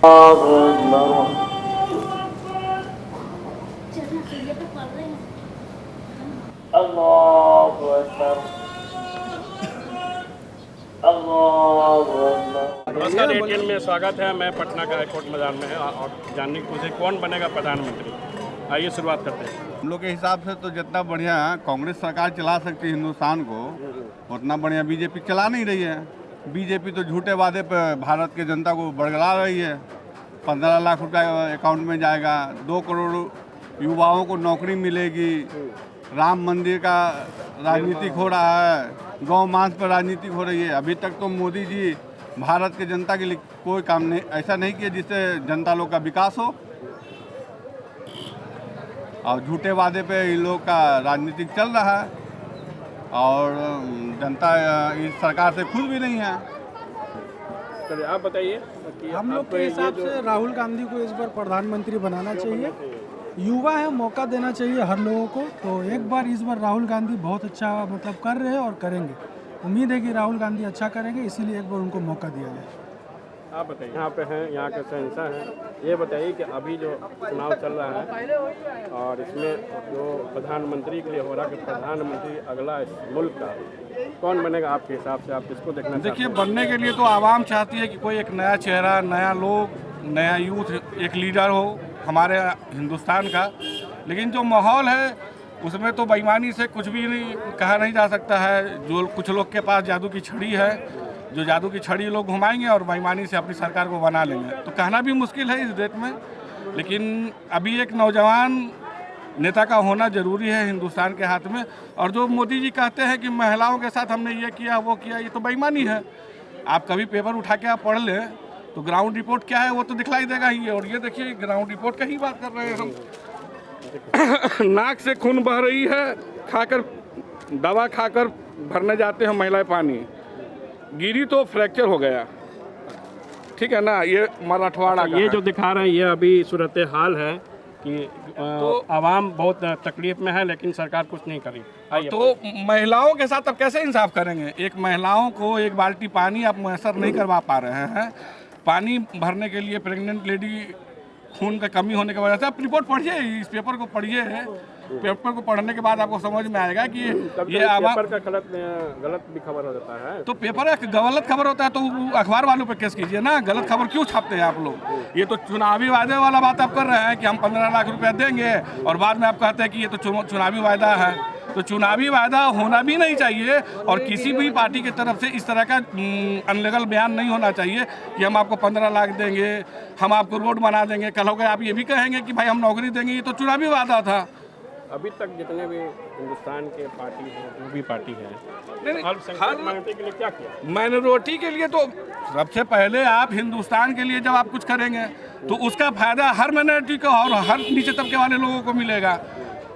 नमस्कार, एटीएन में स्वागत है। मैं पटना का हाईकोर्ट मैदान में है और जानने की कोशिश कौन बनेगा प्रधानमंत्री। आइए शुरुआत करते हैं। हम लोग के हिसाब से तो जितना बढ़िया कांग्रेस सरकार चला सकती है हिंदुस्तान को, उतना बढ़िया बीजेपी चला नहीं रही है। बीजेपी तो झूठे वादे पर भारत के जनता को बरगला रही है। 15 लाख रुपया अकाउंट में जाएगा, 2 करोड़ युवाओं को नौकरी मिलेगी, राम मंदिर का राजनीतिक हो रहा है, गौ मांस पर राजनीतिक हो रही है। अभी तक तो मोदी जी भारत के जनता के लिए कोई काम नहीं ऐसा नहीं किया जिससे जनता लोग का विकास हो, और झूठे वादे पे इन लोग का राजनीतिक चल रहा है और जनता इस सरकार से खुश भी नहीं है। चलिए आप बताइए कि हम लोग के हिसाब से राहुल गांधी को इस बार प्रधानमंत्री बनाना चाहिए। युवा है, मौका देना चाहिए हर लोगों को। तो एक बार इस बार राहुल गांधी बहुत अच्छा कर रहे हैं और करेंगे। उम्मीद है कि राहुल गांधी अच्छा करेंगे, इसीलिए एक बार उनको मौका दिया जाए। आप बताइए, यहाँ पे हैं, यहाँ के शहंशाह हैं। ये बताइए कि अभी जो चुनाव चल रहा है और इसमें जो प्रधानमंत्री के लिए हो रहा है कि प्रधानमंत्री अगला इस मुल्क का कौन बनेगा आपके हिसाब से, आप किसको देखना चाहते हैं? देखिए, बनने के लिए तो आवाम चाहती है कि कोई एक नया चेहरा, नया लोग, नया यूथ, एक लीडर हो हमारे हिंदुस्तान का। लेकिन जो माहौल है उसमें तो बेईमानी से कुछ भी नहीं कहा नहीं जा सकता है। जो कुछ लोग के पास जादू की छड़ी है, जो जादू की छड़ी लोग घुमाएंगे और बेईमानी से अपनी सरकार को बना लेंगे। तो कहना भी मुश्किल है इस डेट में, लेकिन अभी एक नौजवान नेता का होना ज़रूरी है हिंदुस्तान के हाथ में। और जो मोदी जी कहते हैं कि महिलाओं के साथ हमने ये किया वो किया, ये तो बेईमानी है। आप कभी पेपर उठा के आप पढ़ लें तो ग्राउंड रिपोर्ट क्या है वो तो दिखलाई देगा ही। और ये देखिए, ग्राउंड रिपोर्ट का ही बात कर रहे हैं हम। नाक से खून बह रही है, खाकर दवा खाकर भरने जाते हैं महिलाएं पानी, गिरी तो फ्रैक्चर हो गया। ठीक है ना, ये मराठवाड़ा का ये जो दिखा रहे हैं ये अभी सूरत हाल है कि तो आवाम बहुत तकलीफ में है, लेकिन सरकार कुछ नहीं करी। तो महिलाओं के साथ अब कैसे इंसाफ करेंगे? एक महिलाओं को एक बाल्टी पानी आप मैसर नहीं करवा पा रहे हैं। पानी भरने के लिए प्रेग्नेंट लेडी खून का कमी होने की वजह से, आप रिपोर्ट पढ़िए, इस पेपर को पढ़िए। पेपर को पढ़ने के बाद आपको समझ में आएगा कि ये पेपर का गलत भी खबर हो जाता है। तो पेपर गलत खबर होता है तो अखबार वालों पे केस कीजिए ना। गलत खबर क्यों छापते हैं आप लोग? ये तो चुनावी वादे वाला बात आप कर रहे हैं कि हम 15 लाख रुपया देंगे और बाद में आप कहते हैं कि ये तो चुनावी वायदा है। तो चुनावी वायदा होना भी नहीं चाहिए और किसी भी पार्टी की तरफ से इस तरह का अनलीगल बयान नहीं होना चाहिए कि हम आपको 15 लाख देंगे, हम आपको रोड बना देंगे। कल हो गए आप ये भी कहेंगे कि भाई हम नौकरी देंगे, ये तो चुनावी वादा था। अभी तक जितने भी हिंदुस्तान के पार्टी हैं, जो भी पार्टी है, माइनॉरिटी के लिए क्या किया? माइनॉरिटी के लिए तो सबसे पहले आप हिंदुस्तान के लिए जब आप कुछ करेंगे तो उसका फायदा हर माइनॉरिटी को और हर नीचे तबके वाले लोगों को मिलेगा।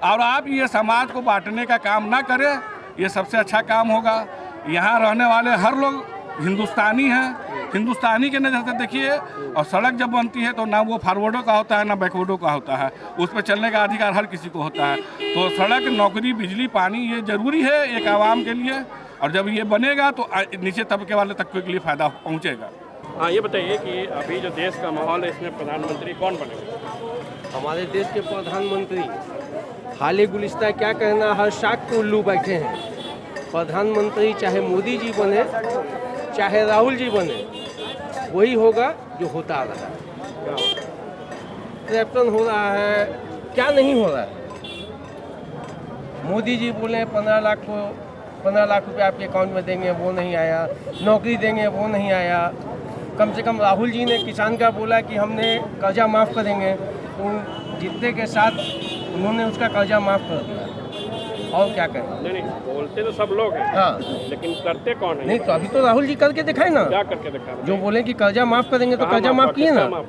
और आप ये समाज को बांटने का काम ना करें, ये सबसे अच्छा काम होगा। यहाँ रहने वाले हर लोग हिंदुस्तानी हैं, हिंदुस्तानी के नज़र से देखिए। और सड़क जब बनती है तो ना वो फॉरवर्डों का होता है ना बैकवर्डों का होता है, उस पर चलने का अधिकार हर किसी को होता है। तो सड़क, नौकरी, बिजली, पानी ये ज़रूरी है एक आवाम के लिए। और जब ये बनेगा तो नीचे तबके वाले तबके के लिए फ़ायदा पहुँचेगा। हाँ, ये बताइए कि अभी जो देश का माहौल है इसमें प्रधानमंत्री कौन बनेगा? हमारे देश के प्रधानमंत्री हाल गुलिस्ता क्या कहना, हर शाख के उल्लू बैठे हैं। प्रधानमंत्री चाहे मोदी जी बने चाहे राहुल जी बने, वही होगा जो होता आ रहा है। करप्शन हो रहा है, क्या नहीं हो रहा है। मोदी जी बोले 15 लाख रुपए आपके अकाउंट में देंगे, वो नहीं आया। नौकरी देंगे, वो नहीं आया। कम से कम राहुल जी ने किसान का बोला कि हमने कर्जा माफ़ करेंगे, तो जीतने के साथ उन्होंने उसका कर्जा माफ़ कर दिया। और क्या करें? नहीं, बोलते तो सब लोग हैं, हाँ, लेकिन करते कौन है? नहीं तो अभी तो राहुल जी करके दिखाए ना। क्या करके दिखा? जो बोले कि कर्जा माफ़ करेंगे तो कर्जा माफ़ किए ना।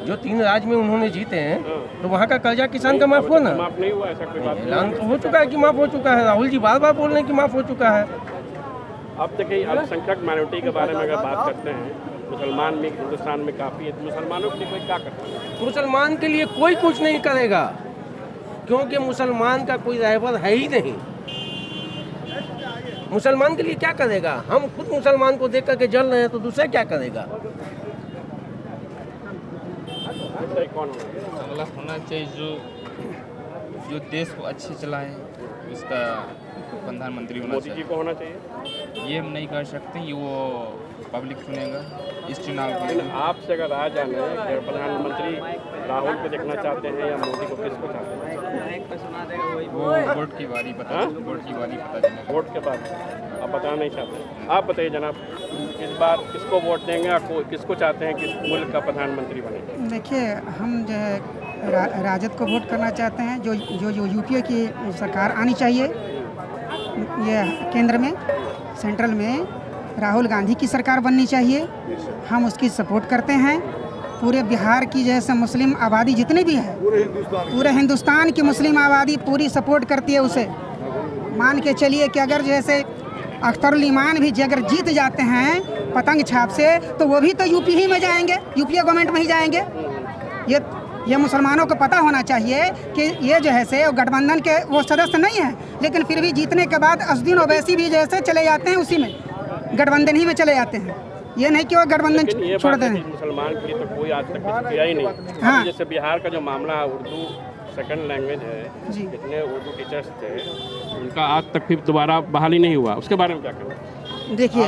जो 3 राज्य में उन्होंने जीते हैं तो वहाँ का कर्जा किसान का माफ़ हुआ ना। माफ़ नहीं हुआ, ऐसा कोई बात ऐलान तो हो चुका है कि माफ़ हो चुका है। राहुल जी बार बार बोल रहे हैं कि माफ़ हो चुका है। अब देखिए, अल्पसंख्यक माइनॉरिटी के बारे में अगर बात करते हैं, मुसलमान भी हिंदुस्तान में काफ़ी है, तो मुसलमानों के लिए कोई क्या करता है? मुसलमान के लिए कोई कुछ नहीं करेगा, क्योंकि मुसलमान का कोई रहबर है ही नहीं। मुसलमान के लिए क्या करेगा? हम खुद मुसलमान को देख करके जल रहे हैं तो दूसरा क्या करेगा? लगता है कौन होना चाहिए? अगला होना चाहिए जो देश को अच्छे चलाए, उसका प्रधानमंत्री होना मोदी जी चाहिए। को होना चाहिए। ये हम नहीं कर सकते, ये वो पब्लिक चुनेगा इस चुनाव के लेकिन लिए। आपसे अगर राय जाने कि प्रधानमंत्री राहुल को देखना चाहते हैं या मोदी को, किसको चाहते हैं? वो वोट की बारी हाँ? वोट की बारी पता चलेगा। वोट के बाद आप बताना नहीं चाहते। आप बताइए जनाब, इस बार किसको वोट देंगे, आपको किसको चाहते हैं कि मुल्क का प्रधानमंत्री बने? देखिए, हम जो है राजद को वोट करना चाहते हैं। जो यूपीए की सरकार आनी चाहिए, ये केंद्र में, सेंट्रल में राहुल गांधी की सरकार बननी चाहिए। हम उसकी सपोर्ट करते हैं। पूरे बिहार की जैसे मुस्लिम आबादी जितनी भी है, पूरे हिंदुस्तान की मुस्लिम आबादी पूरी सपोर्ट करती है उसे। मान के चलिए कि अगर जैसे अख्तरुल ईमान भी अगर जीत जाते हैं पतंग छाप से, तो वो भी तो यूपी ही में जाएंगे, यूपीए गवर्नमेंट में ही जाएंगे। ये मुसलमानों को पता होना चाहिए कि ये जो है से गठबंधन के वो सदस्य नहीं हैं, लेकिन फिर भी जीतने के बाद असदुद्दीन ओवैसी भी जैसे चले जाते हैं उसी में, गठबंधन ही में चले जाते हैं। ये नहीं कि वो गठबंधन छोड़ दें। मुसलमान के लिए तो कोई आज तक कुछ किया ही नहीं। हाँ। जैसे बिहार का जो मामला है, उर्दू सेकंड लैंग्वेज है, जी। जितने उर्दू टीचर्स थे उनका आज तक फिर दोबारा बहाली नहीं हुआ, उसके बारे में क्या कहें? देखिए,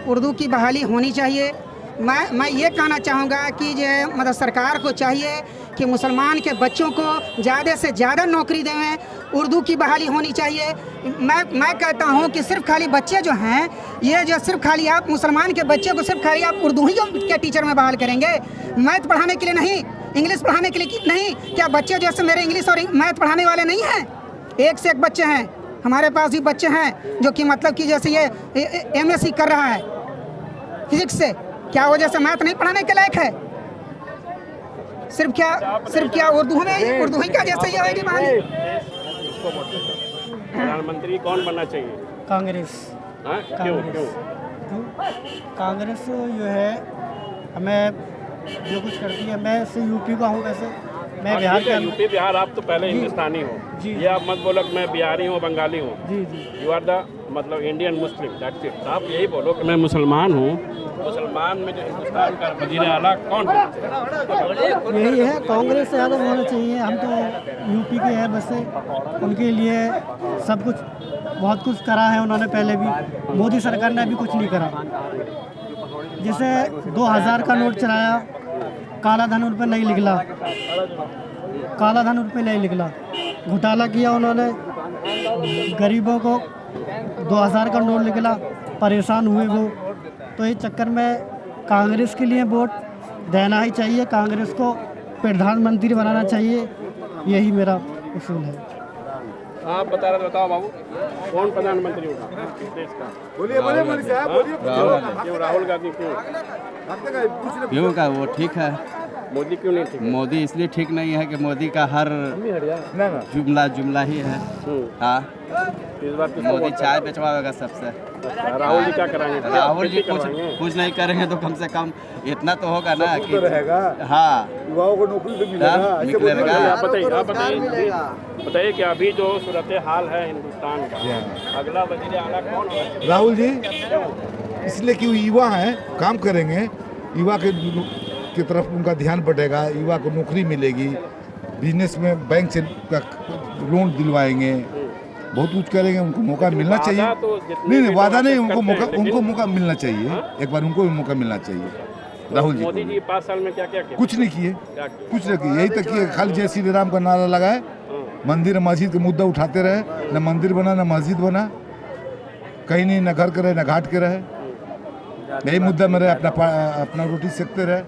उर्दू की बहाली होनी चाहिए। मैं ये कहना चाहूँगा कि जो मतलब सरकार को चाहिए कि मुसलमान के बच्चों को ज़्यादा से ज़्यादा नौकरी देवें, उर्दू की बहाली होनी चाहिए। मैं कहता हूँ कि सिर्फ खाली बच्चे जो हैं, ये जो सिर्फ खाली आप मुसलमान के बच्चे को सिर्फ खाली आप उर्दू ही के टीचर में बहाल करेंगे, मैथ पढ़ाने के लिए नहीं, इंग्लिश पढ़ाने के लिए नहीं। क्या बच्चे जैसे मेरे इंग्लिश और मैथ पढ़ाने वाले नहीं हैं? एक से एक बच्चे हैं, हमारे पास भी बच्चे हैं जो कि मतलब कि जैसे ये MSc कर रहा है फिजिक्स से, क्या वो जैसे मैथ नहीं पढ़ाने के लायक है? सिर्फ क्या उर्दू ही क्या जैसे ये होगी बहाली? प्रधानमंत्री कौन बनना चाहिए? कांग्रेस। हाँ? क्यों? कांग्रेस जो है हमें जो कुछ करती है, मैं से यूपी का हूँ, वैसे मैं बिहार ठीक है, का। यूपी बिहार आप तो पहले हिंदुस्तानी हो। जी। ये आप मत बोलो कि मैं बिहारी हूँ, बंगाली हूँ। जी। यू आर द मतलब इंडियन मुस्लिम, दैट्स इट। आप यही बोलो कि मैं मुसलमान हूँ। मुसलमान में जो हिंदुस्तान का वज़ीर आला कौन होना चाहिए? यही है, कांग्रेस से ज़्यादा होना चाहिए। हम तो यूपी के हैं, बस उनके लिए सब कुछ बहुत कुछ करा है उन्होंने पहले भी। मोदी सरकार ने अभी कुछ नहीं करा। जैसे 2000 का नोट चलाया, काला धन उन पर नहीं निकला, घोटाला किया उन्होंने, गरीबों को 2000 का नोट निकला, परेशान हुए वो। तो इस चक्कर में कांग्रेस के लिए वोट देना ही चाहिए, कांग्रेस को प्रधानमंत्री बनाना चाहिए, यही मेरा उसूल है। आप बता रहे, बताओ बाबू, कौन प्रधानमंत्री होगा इस देश का? बोलिए मोदी साहब, बोलिए। क्यों राहुल गांधी? क्यों का वो ठीक है। मोदी क्यों नहीं ठीक? मोदी इसलिए ठीक नहीं है कि मोदी का हर जुमला ही है। हाँ, इस बार किसको मोदी वोट चाय बेचवाएगा सबसे। देना? राहुल जी क्या कराएंगे? राहुल जी खेती करवाएंगे? कुछ नहीं करेंगे तो कम से कम इतना तो होगा ना कि रहेगा, हाँ, युवाओं को नौकरी तो मिलेगा। ऐसे बोलिए। मिलेगा। आप बताइए कि अभी जो सूरत हाल है हिंदुस्तान का, अगला वज़ीर आला कौन होगा? राहुल जी इसलिए कि युवा हैं, काम करेंगे, युवा की तरफ उनका ध्यान बढ़ेगा, युवा को नौकरी मिलेगी, बिजनेस में बैंक से लोन दिलवाएंगे, बहुत कुछ करेंगे, उनको मौका मिलना चाहिए। वादा तो जितने नहीं भी वादा लोग नहीं, करते हैं, लेकिन- उनको मौका मिलना चाहिए। एक बार उनको भी मौका मिलना चाहिए। राहुल जी मोदी को जी 5 साल में क्या क्या किया? कुछ नहीं किए, क्या किया? कुछ नहीं किए, यही तक किए, खाली जय श्री राम का नारा लगाए, मंदिर मस्जिद के मुद्दा उठाते रहे, न मंदिर बना न मस्जिद बना, कहीं नहीं, न घर के रहे न घाट के रहे, यही मुद्दा में रहे, अपना रोटी सेकते रहे।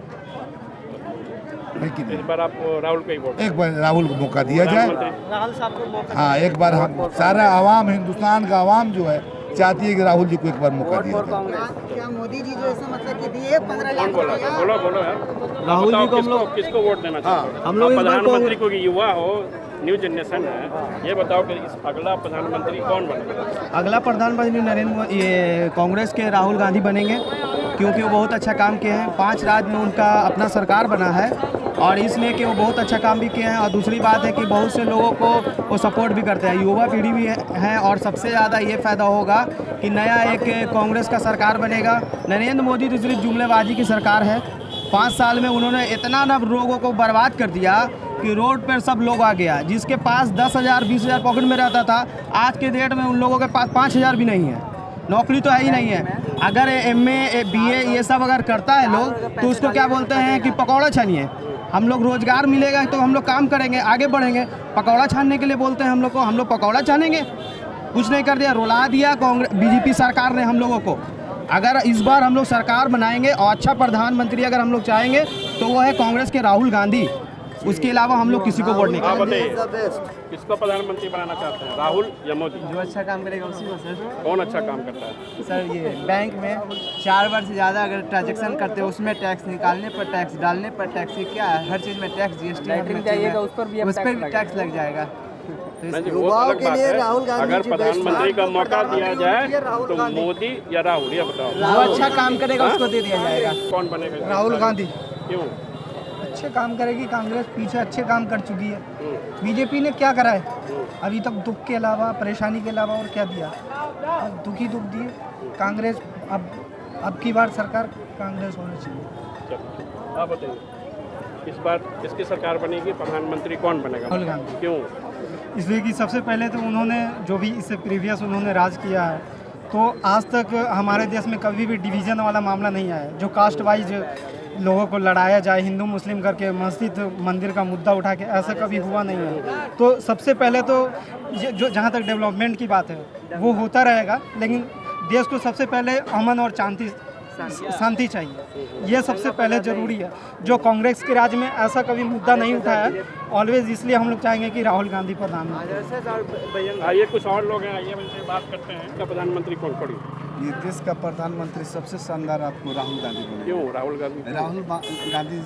है कि नहीं? इस बार आप राहुल को ही वोट एक बार राहुल को मौका दिया जाए। प्रधानमंत्री हाँ, एक बार हम सारा आवाम, हिंदुस्तान का आवाम जो है चाहती है कि राहुल जी को एक बार मौका दिया जाए। क्या मोदी जी जैसे मतलब कि दिए 15 लाख बोलो रुपया? बोलो यार। राहुल जी को किसको वोट देना चाहते हो? हम लोग इस बार प्रधानमंत्री को, युवा हो, न्यू जनरेशन है, ये बताओ कि इस अगला प्रधानमंत्री कौन बनेगा? अगला प्रधानमंत्री नरेंद्र मोदी, ये कांग्रेस के राहुल गांधी बनेंगे, क्योंकि वो बहुत अच्छा काम किए हैं। 5 राज्य में उनका अपना सरकार बना है और इसलिए कि वो बहुत अच्छा काम भी किए हैं। और दूसरी बात है कि बहुत से लोगों को वो सपोर्ट भी करते हैं, युवा पीढ़ी भी है। और सबसे ज़्यादा ये फ़ायदा होगा कि नया एक कांग्रेस का सरकार बनेगा। नरेंद्र मोदी तो सिर्फ जुमलेबाजी की सरकार है, 5 साल में उन्होंने इतना ना लोगों को बर्बाद कर दिया कि रोड पर सब लोग आ गया। जिसके पास 10,000 20,000 पॉकेट में रहता था, आज के डेट में उन लोगों के पास 5,000 भी नहीं है। नौकरी तो है ही नहीं है। अगर MA BA ये सब अगर करता है लोग तो उसको क्या बोलते हैं कि पकौड़ा छानिए। हम लोग रोजगार मिलेगा तो हम लोग काम करेंगे, आगे बढ़ेंगे। पकौड़ा छानने के लिए बोलते हैं हम लोग को, हम लोग पकौड़ा छानेंगे? कुछ नहीं कर दिया, रुला दिया कांग्रेस BJP सरकार ने हम लोगों को। अगर इस बार हम लोग सरकार बनाएंगे और अच्छा प्रधानमंत्री अगर हम लोग चाहेंगे तो वो है कांग्रेस के राहुल गांधी। उसके अलावा हम लोग किसी को वोट नहीं करेंगे। किसको प्रधानमंत्री बनाना चाहते हैं, राहुल या मोदी? जो अच्छा काम करेगा उसी को सर। कौन अच्छा काम करता है? सर ये बैंक में 4 बार से ज़्यादा अगर ट्रांजेक्शन करते हो उसमें टैक्स निकालने पर टैक्स, डालने पर टैक्स, क्या है हर चीज़ में टैक्स, GST जाइएगा उस पर भी टैक्स लग जाएगा। युवाओं के लिए राहुल गांधी अगर प्रधानमंत्री का मौका दिया जाए तो मोदी या राहुल, ये बताओ। जो अच्छा काम करेगा उसको दे दिया जाएगा। कौन बनेगा? राहुल गांधी। क्यों? अच्छे काम करेगी। कांग्रेस पीछे अच्छे काम कर चुकी है। BJP ने क्या करा है अभी तक? दुख के अलावा, परेशानी के अलावा और क्या दिया? दुख ही दुख दिए। कांग्रेस अब की बार सरकार कांग्रेस होनी चाहिए। आप बताइए, इस बार किसकी सरकार बनेगी, प्रधानमंत्री कौन बनेगा? राहुल गांधी। क्यों? इसलिए कि सबसे पहले तो उन्होंने जो भी इससे प्रीवियस उन्होंने राज किया है, तो आज तक हमारे देश में कभी भी डिवीज़न वाला मामला नहीं आया। जो कास्ट वाइज लोगों को लड़ाया जाए, हिंदू मुस्लिम करके मस्जिद मंदिर का मुद्दा उठा के, ऐसा कभी हुआ नहीं है। तो सबसे पहले तो जो जहाँ तक डेवलपमेंट की बात है वो होता रहेगा, लेकिन देश को सबसे पहले अमन और शांति चाहिए। ये सबसे पहले ज़रूरी है। जो कांग्रेस के राज में ऐसा कभी मुद्दा नहीं उठाया ऑलवेज, इसलिए हम लोग चाहेंगे कि राहुल गांधी प्रधानमंत्री। आइए कुछ और लोग हैं, आइए उनसे बात करते हैं। का प्रधानमंत्री कौन पड़ी? ये देश का प्रधानमंत्री सबसे शानदार आपको राहुल गांधी बने। क्यों राहुल गांधी? राहुल गांधी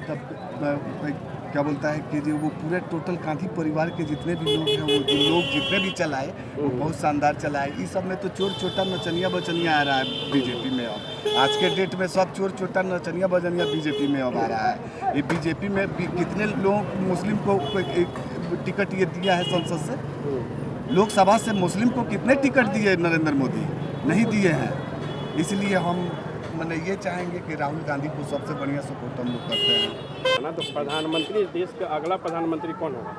क्या बोलता है कि जो वो पूरे टोटल गांधी परिवार के जितने भी लोग हैं, वो जो लोग जितने भी चलाए वो बहुत शानदार चलाए। इस सब में तो चोर चोटा नचनिया बचनिया आ रहा है BJP में। अब आज के डेट में सब चोर चोटा नचनिया बचनिया BJP में अब आ रहा है। ये BJP में कितने लोग मुस्लिम को टिकट ये दिया है संसद से, लोकसभा से मुस्लिम को कितने टिकट दिए नरेंद्र मोदी? नहीं दिए हैं। इसलिए हम मैंने ये चाहेंगे कि राहुल गांधी को सबसे बढ़िया सपोर्ट हम लोग करते हैं ना। तो प्रधानमंत्री, देश का अगला प्रधानमंत्री कौन होगा?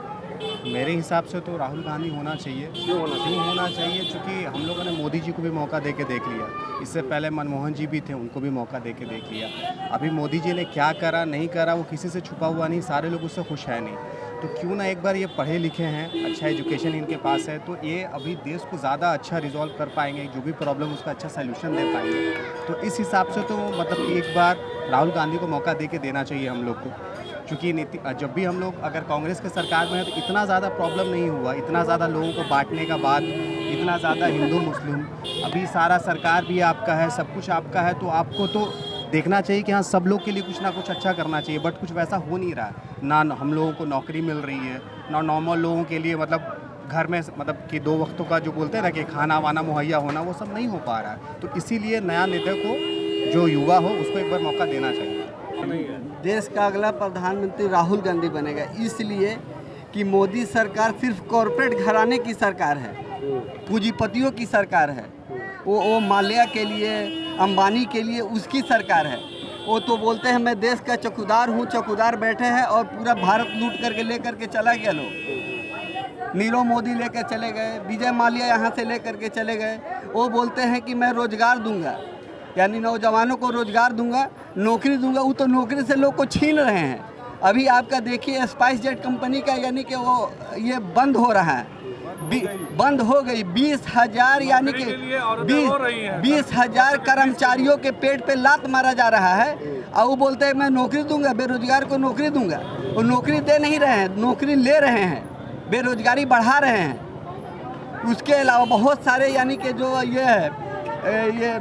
मेरे हिसाब से तो राहुल गांधी होना चाहिए। क्यों होना चाहिए? क्योंकि हम लोगों ने मोदी जी को भी मौका दे के देख लिया। इससे पहले मनमोहन जी भी थे, उनको भी मौका दे के देख लिया। अभी मोदी जी ने क्या करा नहीं करा वो किसी से छुपा हुआ नहीं, सारे लोग उससे खुश है नहीं। तो क्यों ना एक बार ये पढ़े लिखे हैं, अच्छा एजुकेशन इनके पास है, तो ये अभी देश को ज़्यादा अच्छा रिजॉल्व कर पाएंगे, जो भी प्रॉब्लम उसका अच्छा सोल्यूशन दे पाएंगे। तो इस हिसाब से तो मतलब कि एक बार राहुल गांधी को मौका दे के देना चाहिए हम लोग को। क्योंकि जब भी हम लोग अगर कांग्रेस के सरकार में है तो इतना ज़्यादा प्रॉब्लम नहीं हुआ, इतना ज़्यादा लोगों को बांटने का बाद, इतना ज़्यादा हिंदू मुस्लिम। अभी सारा सरकार भी आपका है, सब कुछ आपका है, तो आपको तो देखना चाहिए कि हाँ सब लोग के लिए कुछ ना कुछ अच्छा करना चाहिए। बट कुछ वैसा हो नहीं रहा ना। हम लोगों को नौकरी मिल रही है ना, नॉर्मल लोगों के लिए मतलब घर में मतलब कि 2 वक्तों का जो बोलते हैं ना कि खाना वाना मुहैया होना, वो सब नहीं हो पा रहा है। तो इसीलिए नया नेता को, जो युवा हो, उसको एक बार मौका देना चाहिए। देश का अगला प्रधानमंत्री राहुल गांधी बनेगा, इसलिए कि मोदी सरकार सिर्फ कॉरपोरेट घराने की सरकार है, पूंजीपतियों की सरकार है। वो माल्या के लिए, अंबानी के लिए उसकी सरकार है। वो तो बोलते हैं मैं देश का चौकीदार हूँ, चौकीदार बैठे हैं और पूरा भारत लूट करके लेकर के चला गया। लोग नीरव मोदी लेकर चले गए, विजय माल्या यहाँ से लेकर के चले गए। वो बोलते हैं कि मैं रोजगार दूंगा, यानी नौजवानों को रोजगार दूंगा, नौकरी दूंगा। वो तो नौकरी से लोग को छीन रहे हैं। अभी आपका देखिए स्पाइस जेट कंपनी का, यानी कि वो ये बंद हो रहा है, बंद हो गई। 20,000 यानी कि 20,000 कर्मचारियों के पेट पे लात मारा जा रहा है। और वो बोलते हैं मैं नौकरी दूंगा, बेरोजगार को नौकरी दूंगा। वो नौकरी दे नहीं रहे हैं, नौकरी ले रहे हैं, बेरोजगारी बढ़ा रहे हैं। उसके अलावा बहुत सारे यानी कि जो ये है, ये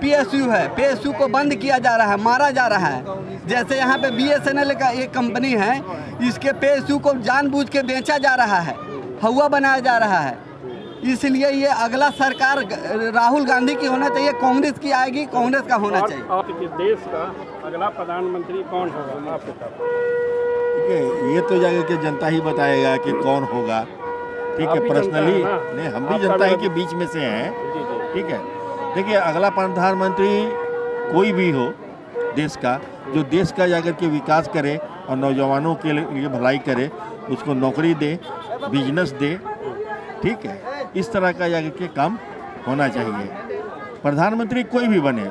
PSU है, PSU को बंद किया जा रहा है, मारा जा रहा है। जैसे यहाँ पे BSNL का एक कंपनी है, इसके PSU को जानबूझ के बेचा जा रहा है, हवा बनाया जा रहा है। इसलिए ये अगला सरकार राहुल गांधी की होना चाहिए, कांग्रेस की आएगी, कांग्रेस का होना चाहिए। आपके देश का अगला प्रधानमंत्री कौन होगा आपके साथ? ठीक है, ये तो जाकर के जनता ही बताएगा कि कौन होगा। ठीक है, पर्सनली नहीं, हम भी जनता ही के बीच में से हैं। ठीक है, देखिए अगला प्रधानमंत्री कोई भी हो देश का, जो देश का जाकर के विकास करे और नौजवानों के लिए भलाई करे, उसको नौकरी दे, बिजनेस दे, ठीक है, इस तरह का जाकर के काम होना चाहिए। प्रधानमंत्री कोई भी बने,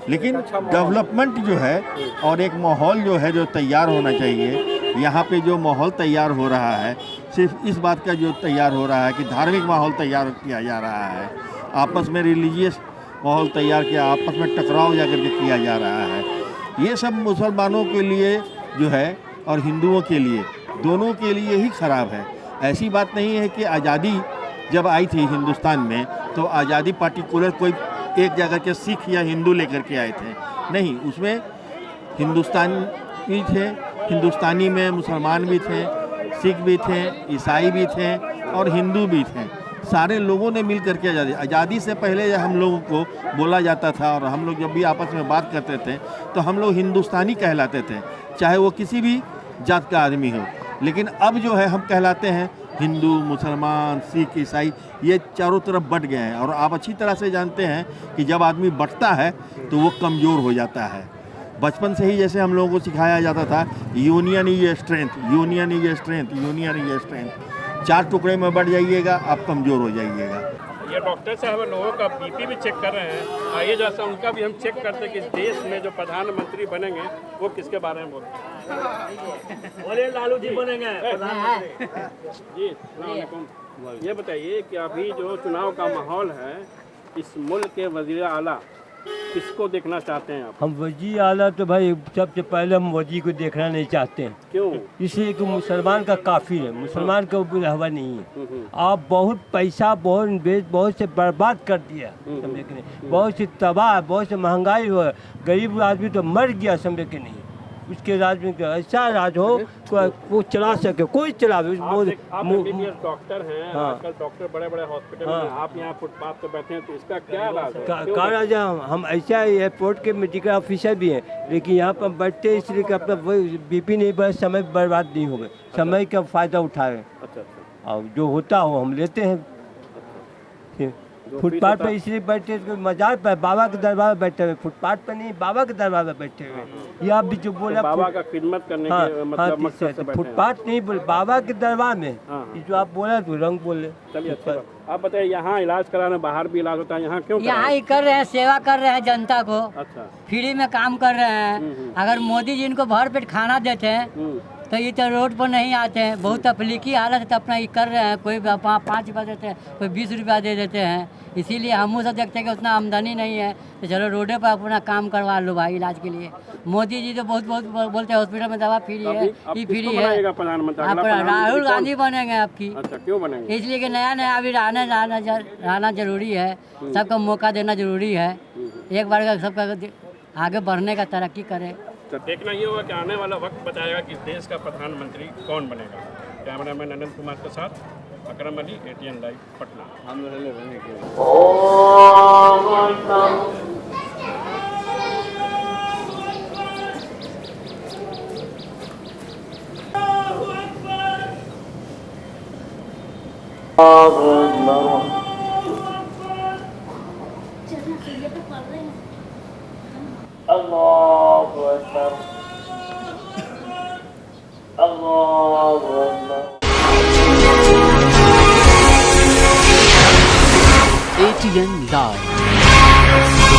लेकिन डेवलपमेंट जो है और एक माहौल जो है जो तैयार होना चाहिए। यहाँ पे जो माहौल तैयार हो रहा है, सिर्फ इस बात का जो तैयार हो रहा है कि धार्मिक माहौल तैयार किया जा रहा है, आपस में रिलीजियस माहौल तैयार किया, आपस में टकराव जाकर के किया जा रहा है। ये सब मुसलमानों के लिए जो है और हिंदुओं के लिए, दोनों के लिए ही खराब है। ऐसी बात नहीं है कि आज़ादी जब आई थी हिंदुस्तान में तो आज़ादी पार्टिकुलर कोई एक जगह के सिख या हिंदू लेकर के आए थे, नहीं, उसमें हिंदुस्तान भी थे, हिंदुस्तानी में मुसलमान भी थे, सिख भी थे, ईसाई भी थे और हिंदू भी थे। सारे लोगों ने मिल करके आज़ादी से पहले हम लोगों को बोला जाता था और हम लोग जब भी आपस में बात करते थे तो हम लोग हिंदुस्तानी कहलाते थे, चाहे वो किसी भी जात का आदमी हो। लेकिन अब जो है हम कहलाते हैं हिंदू, मुसलमान, सिख, ईसाई, ये चारों तरफ बट गए हैं। और आप अच्छी तरह से जानते हैं कि जब आदमी बटता है तो वो कमज़ोर हो जाता है। बचपन से ही जैसे हम लोगों को सिखाया जाता था, union is a strength, union is a strength, union is a strength. 4 टुकड़े में बढ़ जाइएगा, आप कमज़ोर हो जाइएगा। ये डॉक्टर साहब लोगों का बीपी भी चेक कर रहे हैं। आइए जैसा उनका भी हम चेक करते हैं कि इस देश में जो प्रधानमंत्री बनेंगे वो किसके बारे में बोलते हैं। बोले लालू जी बनेंगे प्रधानमंत्री। जी अस्सलाम वालेकुम। ये बताइए कि अभी जो चुनाव का माहौल है, इस मुल्क के वज़ीर आला किसको देखना चाहते हैं आप? हम वज़ीर आला तो भाई सबसे पहले हम मोदी को देखना नहीं चाहते हैं। क्यों? इसलिए कि मुसलमान का काफ़ी है, मुसलमान का ऊपर हवा नहीं है। आप बहुत पैसा बहुत से बर्बाद कर दिया, समझे कि नहीं, बहुत से तबाह, बहुत से महंगाई हुआ, गरीब आदमी तो मर गया, समझे कि नहीं। उसके राज में ऐसा राज हो वो चला सके, कोई चलावे। डॉक्टर हैं, आजकल डॉक्टर बड़े बड़े हॉस्पिटल में, आप यहाँ फुटपाथ पे बैठे हैं, तो इसका क्या राज है? क्या राज है? हम ऐसा एयरपोर्ट के मेडिकल ऑफिसर भी हैं, लेकिन यहाँ पर बैठते इसलिए कि अपना बीपी नहीं बढ़े, समय बर्बाद नहीं हो, समय का फ़ायदा उठाए। अच्छा। और जो होता हो हम लेते हैं। फुटपाथ पर इसलिए बैठे, मजार पर बाबा के दरबार में बैठे हुए, फुटपाथ पर नहीं, बाबा के दरबार में बैठे हुए। ये आप भी जो बोला, बाबा का खिदमत करने के मतलब मकसद से बैठे हैं। फुटपाथ नहीं बोले, बाबा के दरबार में। ये जो आप बोला तो रंग बोले। चलिए अच्छा, आप बताइए, यहाँ इलाज कराने बाहर भी इलाज होता है, यहाँ क्यों? यहाँ ही कर रहे हैं, सेवा कर रहे हैं जनता को। अच्छा। फ्री में काम कर रहे हैं। अगर मोदी जी इनको भर पेट खाना देते हैं तो ये तो रोड पर नहीं आते हैं। बहुत तकलीफी हालत है तो अपना ये कर रहे हैं। कोई 5 रुपया देते हैं, कोई 20 रुपया दे देते हैं। इसीलिए हम सब देखते हैं कि उतना आमदनी नहीं है तो चलो रोडे पर अपना काम करवा लो भाई इलाज के लिए। मोदी जी तो बहुत बोलते हैं हॉस्पिटल में दवा फ्री है, ये फ्री है। राहुल गांधी बनेंगे आपकी। अच्छा, क्यों बनेंगे? इसलिए कि नया अभी रहना जरूरी है, सबको मौका देना जरूरी है। एक बार का सबका आगे बढ़ने का, तरक्की करे। तो देखना ये होगा कि आने वाला वक्त बताएगा कि देश का प्रधानमंत्री कौन बनेगा। कैमरामैन अनिल कुमार के साथ अकरम अली, ATN लाइव, पटना। हम रहने के ATN Live।